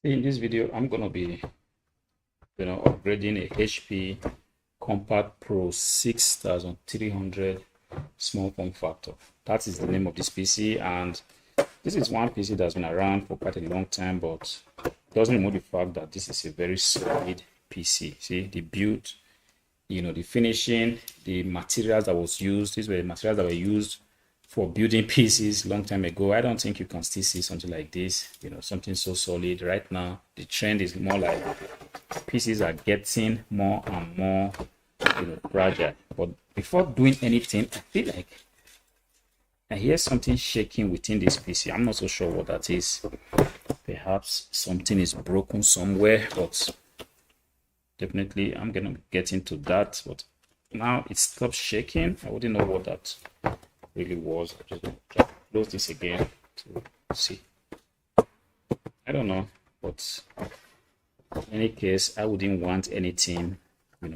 In this video, I'm going to be, upgrading a HP Compaq Pro 6300 small form factor. That is the name of this PC, and this is one PC that's been around for quite a long time, but doesn't remove the fact that this is a very solid PC. See the build, the finishing, the materials that was used. These were the materials that were used for building PCs long time ago. I don't think you can still see something like this, something so solid. Right now the trend is more like PCs are getting more and more fragile. But before doing anything, I feel like I hear something shaking within this PC. I'm not so sure what that is. Perhaps something is broken somewhere, but definitely I'm gonna get into that. But now it stopped shaking. I wouldn't know what that really was. I just gonna try to close this again to see. I don't know, but in any case, I wouldn't want anything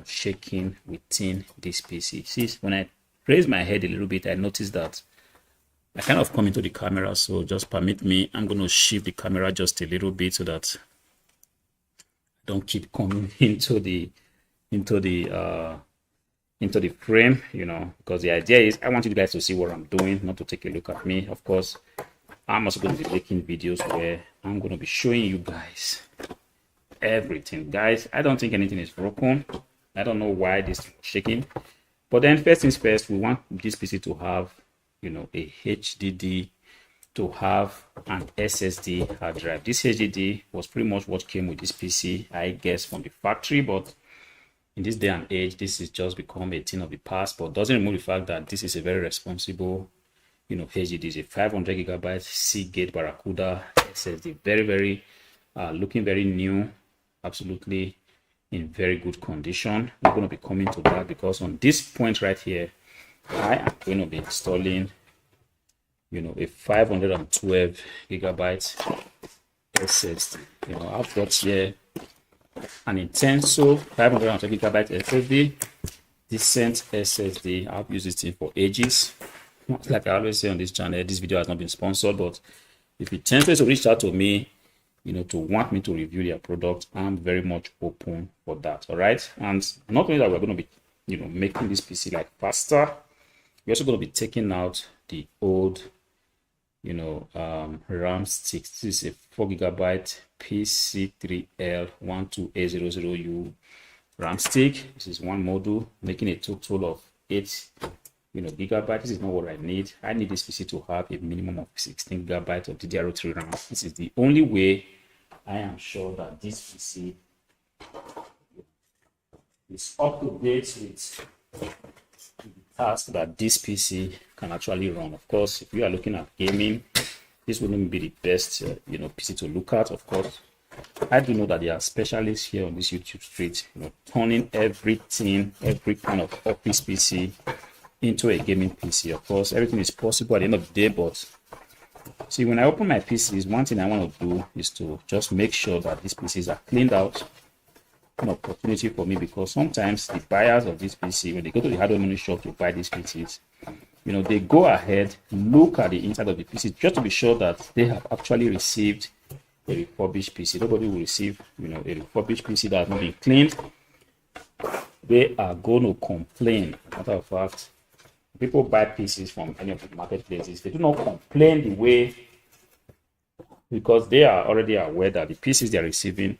shaking within this PC. See, when I raise my head a little bit, I noticed that I kind of come into the camera, so just permit me. I'm going to shift the camera just a little bit so that I don't keep coming into the frame, because the idea is I want you guys to see what I'm doing, not to take a look at me. Of course, I'm also going to be making videos where I'm going to be showing you guys everything. Guys, I don't think anything is broken. I don't know why this is shaking, but then first things first, we want this PC to have a HDD, to have an SSD hard drive. This HDD was pretty much what came with this PC, I guess, from the factory, but in this day and age, this is just become a thing of the past, but doesn't remove the fact that this is a very responsible HDD. Is a 500 gigabyte Seagate Barracuda SSD. Very looking very new, absolutely in very good condition. We're going to be coming to that because on this point right here, I am going to be installing a 512 gigabyte SSD. I've got here an Intenso 512 gigabyte SSD, decent SSD. I've used this thing for ages. Like I always say on this channel, this video has not been sponsored, but if you tend to reach out to me to want me to review their product, I'm very much open for that. All right, and not only that, we're going to be making this PC like faster, we're also going to be taking out the old RAM sticks. This is a 4 gigabyte PC3L12800U RAM stick. This is one module, making a total of 8 gigabyte. This is not what I need. I need this PC to have a minimum of 16 gigabyte of DDR3 RAM. This is the only way I am sure that this PC is up to date with the task that this PC can actually run. Of course, if you are looking at gaming, this wouldn't be the best PC to look at. Of course, I do know that there are specialists here on this YouTube street, turning everything, every kind of office PC into a gaming PC. Of course, everything is possible at the end of the day, but see, when I open my PCs, one thing I want to do is to just make sure that these PCs are cleaned out. An opportunity for me, because sometimes the buyers of this PC, when they go to the hardware money shop to buy these PCs, they go ahead, look at the inside of the PC just to be sure that they have actually received a refurbished PC. Nobody will receive a refurbished PC that has not been cleaned. They are going to complain. As a matter of fact, people buy PCs from any of the marketplaces, they do not complain the way, because they are already aware that the PCs they are receiving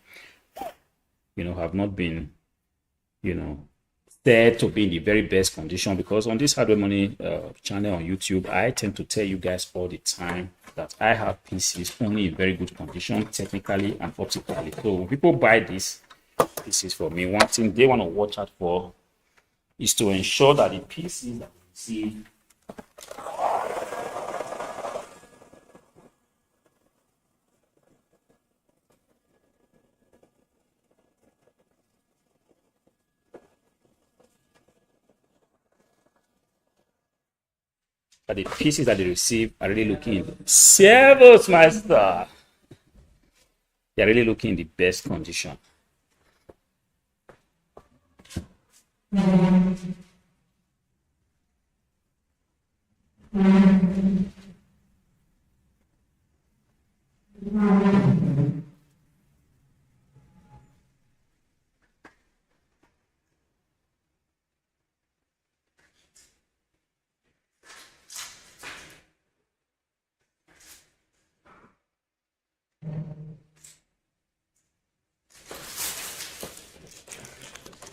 have not been said to be in the very best condition. Because on this hardware money channel on YouTube, I tend to tell you guys all the time that I have PCs only in very good condition, technically and optically. So when people buy these PCs for me, one thing they want to watch out for is to ensure that the PCs that you see that the PCs that they receive are really looking in servos, master. They are really looking in the best condition.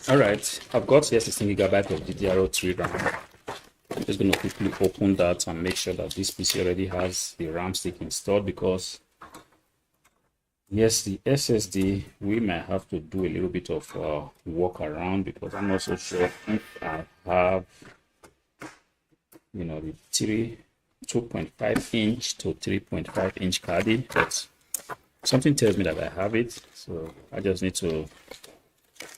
All right, I've got here 16 gigabyte of DDR3 RAM. I'm just going to quickly open that and make sure that this PC already has the RAM stick installed, because yes, the SSD, we might have to do a little bit of work around, because I'm not so sure if I have, the 2.5 inch to 3.5 inch card, but something tells me that I have it. So I just need to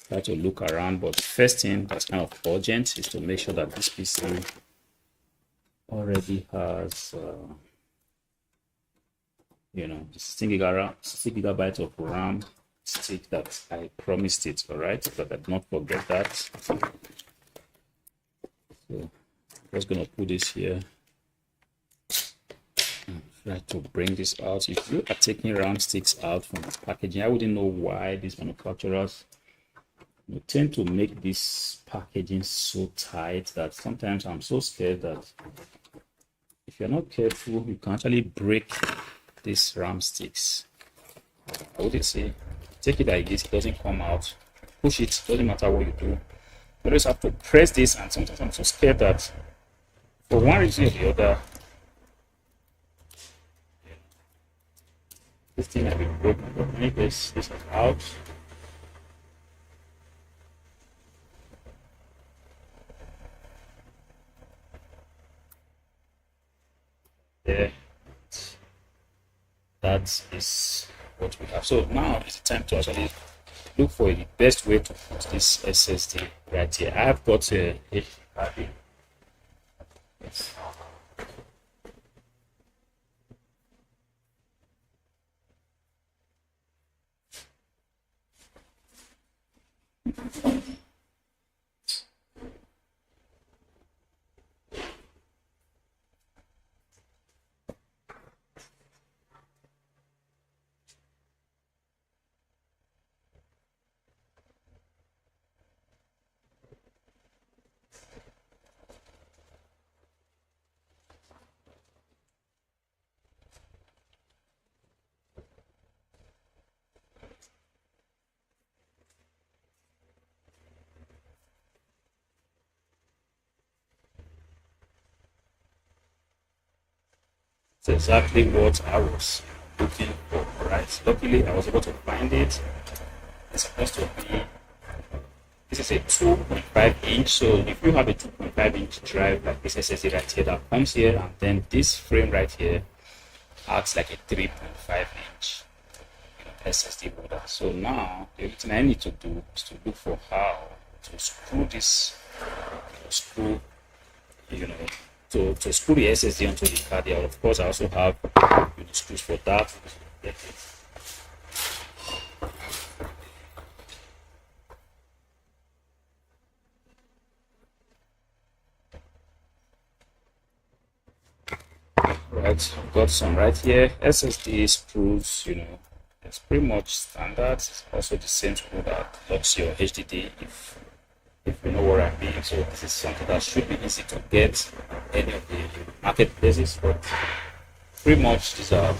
try to look around. But first thing that's kind of urgent is to make sure that this PC already has, the 16 gigabyte of RAM stick that I promised it. All right, but I did not forget that. So I'm just gonna put this here and try to bring this out. If you are taking RAM sticks out from its packaging, I wouldn't know why these manufacturers tend to make this packaging so tight that sometimes I'm so scared that if you're not careful, you can actually break these RAM sticks. I would say, take it like this, it doesn't come out. Push it, doesn't matter what you do. You always have to press this, and sometimes I'm so scared that for one reason or the other, this thing has been broken. But when this is out, there, that is what we have. So now is the time to actually look for the best way to put this SSD right here. I have got a card. Yes. It's exactly what I was looking for, right? Luckily, I was able to find it. It's supposed to be, this is a 2.5 inch. So if you have a 2.5 inch drive like this SSD right here that comes here, and then this frame right here acts like a 3.5 inch SSD holder. So now everything I need to do is to look for how to screw this, screw, to screw the SSD onto the card here. Of course, I also have screws for that. Right, I've got some right here. SSD screws, it's pretty much standard. It's also the same screw that locks your HDD, if you know what I mean. So this is something that should be easy to get any of the marketplaces, but pretty much these are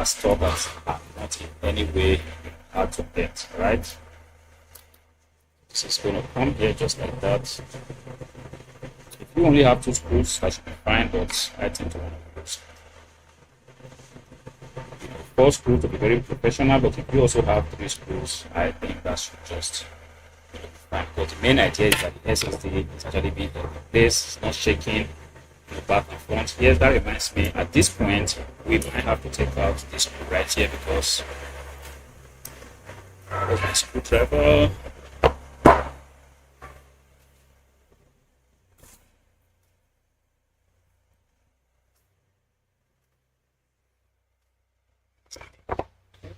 stuff that are not in any way hard to get, right? This is going to come here just like that. If you only have 2 screws, that should be fine, but I tend to want to use 4 screws to be very professional, but if you also have 3 screws, I think that should just be fine. But the main idea is that the SSD is actually being in place, it's not shaking back and front. Yes, that reminds me, at this point, we might have to take out this screw right here, because of my screwdriver.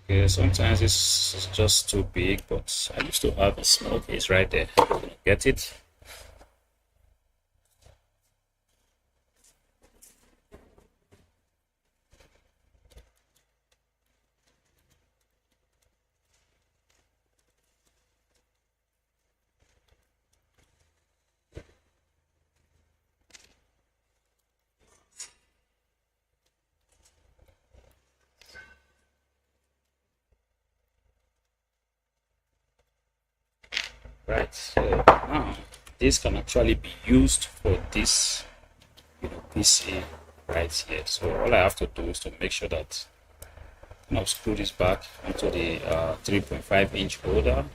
Okay, sometimes it's just too big, but I used to have a small case right there. I'm gonna get it. right? So now this can actually be used for this, PC right here. So all I have to do is to make sure that screw this back onto the 3.5-inch holder,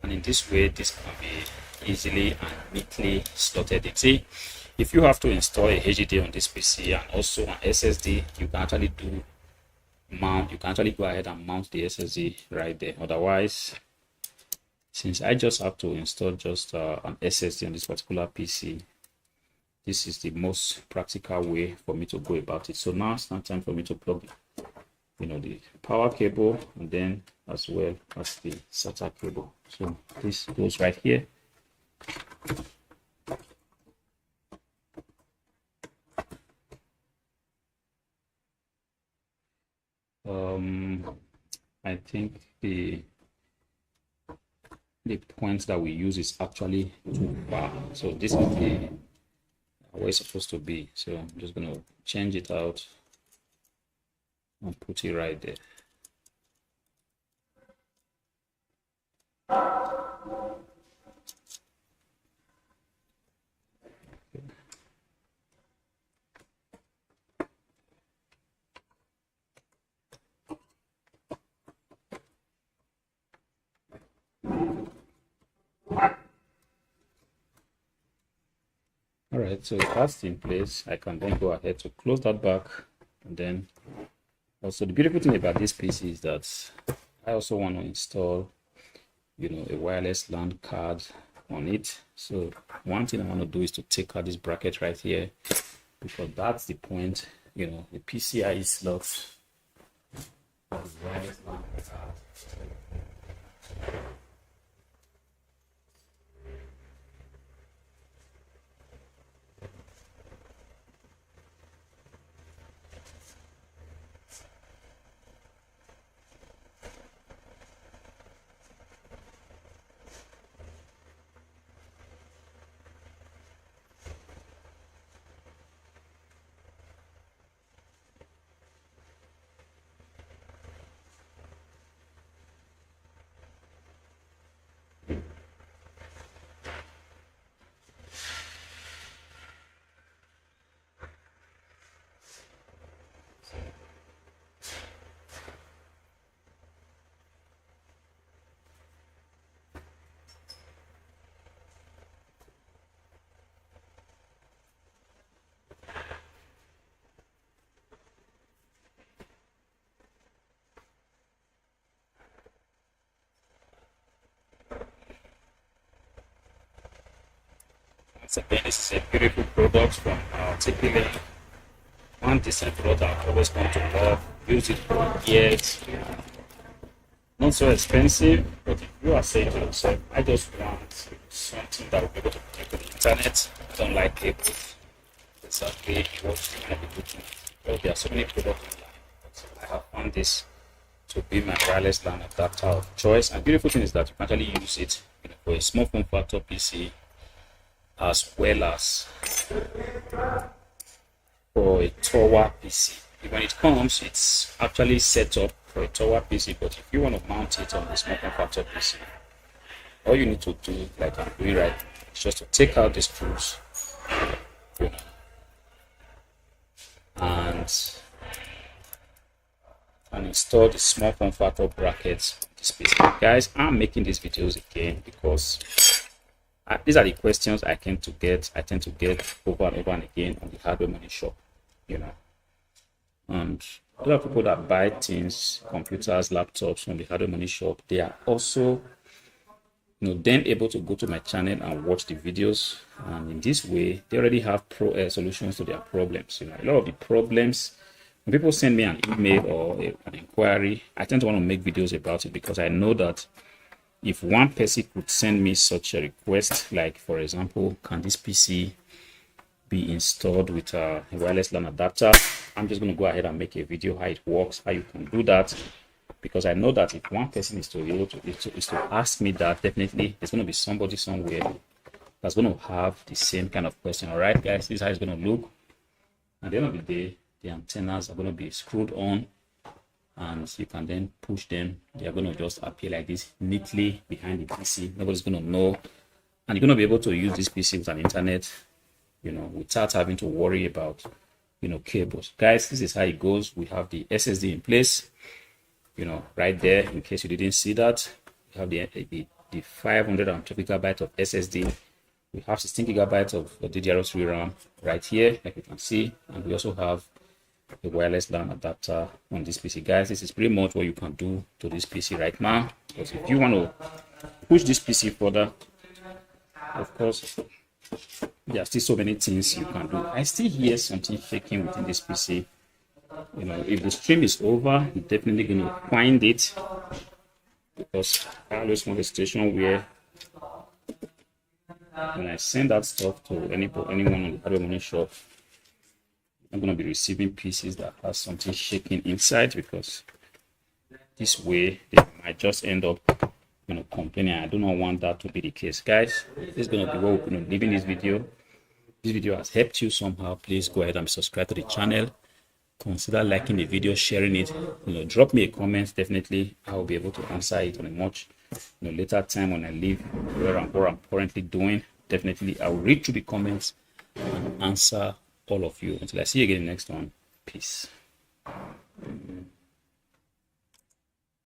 and in this way this can be easily and neatly slotted in. See, if you have to install a HDD on this PC and also an SSD, you can actually go ahead and mount the SSD right there. Otherwise, since I just have to install just an SSD on this particular PC, this is the most practical way for me to go about it. So now it's not time for me to plug the power cable, and then as well as the SATA cable. So this goes right here. I think the point that we use is actually too far, so this is the where it's supposed to be. So I'm just going to change it out and put it right there. All right, so that's in place. I can then go ahead to close that back, and then also the beautiful thing about this PC is that I also want to install a wireless LAN card on it. So one thing I want to do is to take out this bracket right here, because that's the point, the PCIe slot of the wireless LAN card. Once again, this is a beautiful product from TP. One decent product I've always come to love. Use it for years. Not so expensive, but if you are saying to yourself, I just want something that will be able to connect to the internet, I don't like cables, exactly what you're going to be looking at. Well, there are so many products online, so I have found this to be my wireless LAN adapter of choice. And the beautiful thing is that you can actually use it for a small form factor PC, as well as for a tower PC. When it comes, it's actually set up for a tower PC, but if you want to mount it on the small form factor PC, all you need to do, like I'm doing right now, is just to take out the screws, and install the small form factor brackets on this PC. Guys, I'm making these videos again because these are the questions I tend to get over and over and again on the Hardware Money Shop, and a lot of people that buy things, computers, laptops from the Hardware Money Shop, they are also then able to go to my channel and watch the videos, and in this way they already have solutions to their problems. A lot of the problems, when people send me an email or an inquiry, I tend to want to make videos about it, because I know that if one person could send me such a request, like for example, can this PC be installed with a wireless LAN adapter, I'm just going to go ahead and make a video how it works, how you can do that, because I know that if one person is to ask me that, definitely there's going to be somebody somewhere that's going to have the same kind of question. All right, guys, this is how it's going to look. At the end of the day, the antennas are going to be screwed on, and you can then push them. They are going to just appear like this neatly behind the PC. Nobody's going to know, and you're going to be able to use this PC with an internet, you know, without having to worry about, you know, cables. Guys, this is how it goes. We have the SSD in place, you know, right there. In case you didn't see that, we have the 512 gigabyte of SSD. We have 16 gigabytes of DDR3 RAM right here, like you can see, and we also have a wireless LAN adapter on this PC. Guys, this is pretty much what you can do to this PC right now. Because if you want to push this PC further, of course, there are still so many things you can do. I still hear something shaking within this PC. You know, if the stream is over, you're definitely going to find it, because I always want a situation where when I send that stuff to anyone on the hardware money shop, I'm going to be receiving PCs that has something shaking inside, because this way they might just end up, you know, complaining. I do not want that to be the case. Guys, this is going to be what we're going to leave in this video. This video has helped you somehow. Please go ahead and subscribe to the channel. Consider liking the video, sharing it. You know, drop me a comment. Definitely I will be able to answer it on a much, you know, later time when I leave where I'm currently doing. Definitely I will read through the comments and answer all of you. Until I see you again in the next one. Peace.